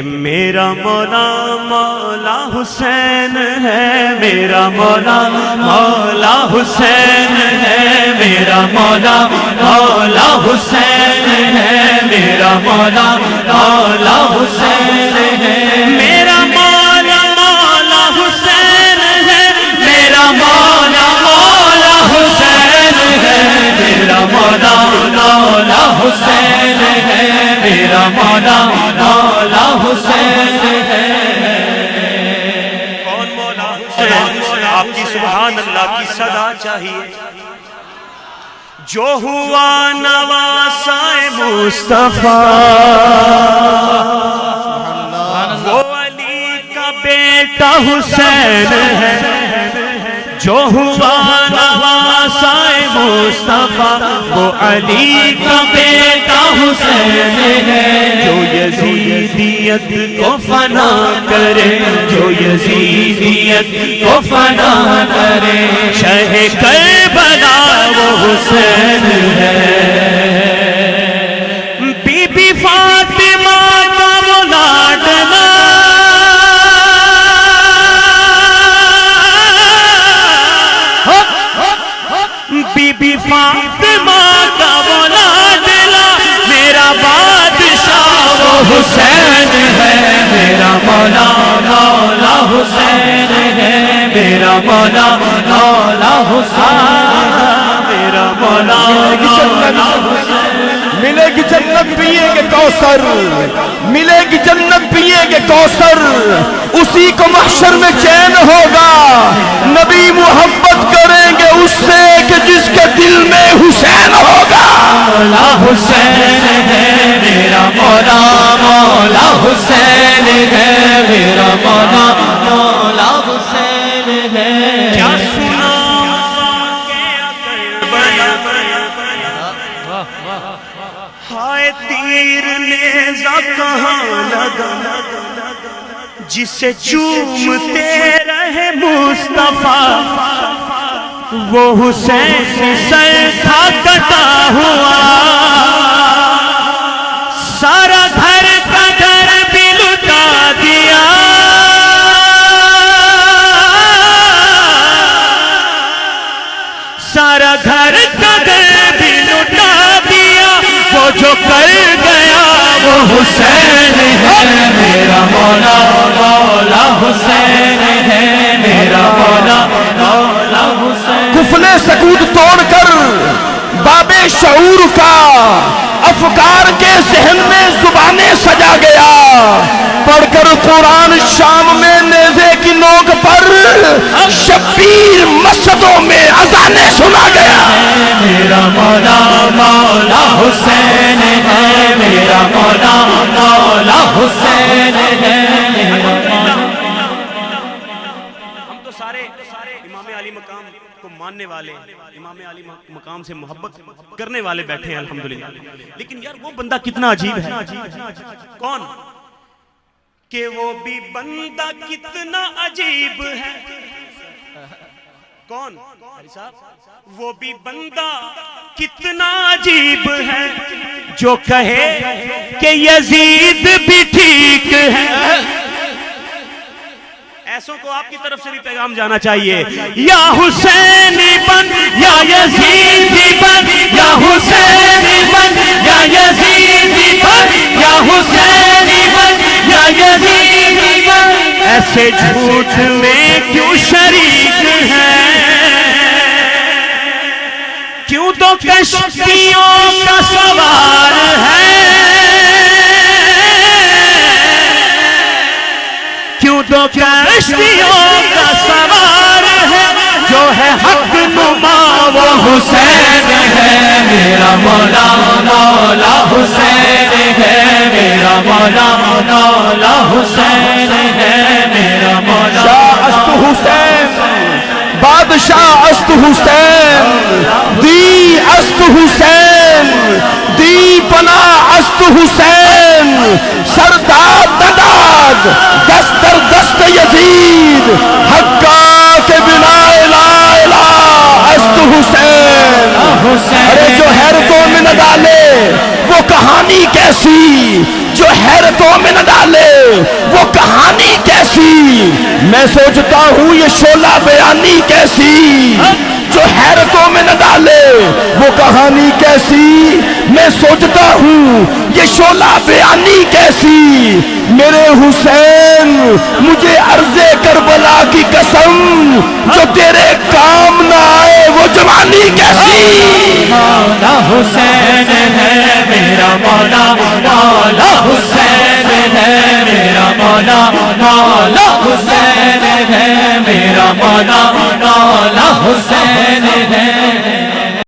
میرا مولا مولا حسین ہے، میرا مولا مولا حسین ہے، میرا مولا مولا حسین ہے، میرا مولا مولا حسین ہے، میرا مولا مولا حسین ہے، میرا مولا مولا حسین ہے، میرا مولا مولا حسین ہے، میرا مولا مولا حسین ہے۔ کون مولا حسین؟ آپ کی سبحان اللہ کی صدا چاہیے۔ جو ہوا نواسائے مصطفیٰ وہ علی کا بیٹا حسین ہے، جو ہوا نواسائے مصطفیٰ وہ علی کا بیٹا حسین ہے، جو یزیدیت کو فنا کرے، جو یزیدیت کو فنا کرے، شہ کربلا وہ حسین ہے۔ بی بی فاطمہ کا وہ لاڈلا، بی بی فاطمہ کا وہ لاڈلا، میرا بادشاہ وہ حسین ہے، میرا مولا مولا حسین ہے، میرا مولا مولا حسین، میرا مولا مولا حسین۔ ملے گی جنت پیئیں گے کوثر، ملے گی جنت پیئیں گے کوثر، اسی کو محشر میں چین ہوگا، نبی محبت کریں گے اس سے کہ جس کے دل میں حسین ہوگا۔ مولا حسین ہے، میرا مولا مولا حسین ہے، میرا مولا مولا حسین ہے۔ کیا سنا ہائے تیر نیزہ کہاں لگا، جسے چومتے رہے مصطفیٰ وہ حسین سے سر تھا کٹا ہوا، سارا گھر کا گھر بھی لٹا دیا، سارا گھر کا گھر بھی لٹا دیا، وہ جو کر گیا وہ حسین ہے، میرا مولا مولا حسین ہے، میرا مولا مولا حسین۔ کفل سکوت توڑ کر باب شعور کا افکار کے ذہن میں زبانیں سجا گیا، پڑھ کر قرآن شام میں نیزے کی نوک پر شبیر مسجدوں میں اذانیں سنا گیا۔ میرا مولا مولا حسین ہے، میرا مولا مولا حسین ہے، میرا مولا۔ ہم تو سارے امام علی مقام کو ماننے والے، امام علی مقام سے محبت کرنے والے بیٹھے ہیں الحمدللہ، لیکن یار وہ بندہ کتنا عجیب ہے۔ کون؟ کہ وہ بھی بندہ کتنا عجیب ہے۔ کون؟ وہ بھی بندہ کتنا عجیب ہے جو کہے کہ یزید بھی ٹھیک ہے۔ ایسوں کو آپ کی طرف سے بھی پیغام جانا چاہیے، یا حسینی بن یا یزیدی بن، یا حسینی بن یا یزیدی بن، یا حسینی بن یا یزیدی بن، ایسے جھوٹ میں کیوں شریک ہیں؟ کیوں تو کشتیوں کا سوار ہے، کیوں تو کشتیوں کا سوار ہے، جو ہے حق نما وہ حسین ہے، میرا مولا مولا حسین ہے، میرا مولا مولا حسین ہے، میرا مولا۔ شاہ است حسین، بادشاہ است حسین، دی است حسین، دی پناہ است حسین، سرداد دداد دست در دست یزید، حقا کے بنا الہ الہ است حسین۔ ارے جو حیرتوں میں نہ ڈالے وہ کہانی کیسی، جو حیرتوں میں نہ ڈالے میں سوچتا ہوں یہ شعلہ بیانی کیسی جو حیرتوں میں نہ ڈالے وہ کہانی کیسی. میں سوچتا ہوں یہ شعلہ بیانی کیسی. میرے حسین مجھے عرض کربلا کی قسم جو تیرے کام نہ آئے وہ جوانی کیسی. مولا حسین ہے میرا مولا مولا حسین ہے میرا مولا مولا حسین ہے میرا مولا مولا حسین ہے.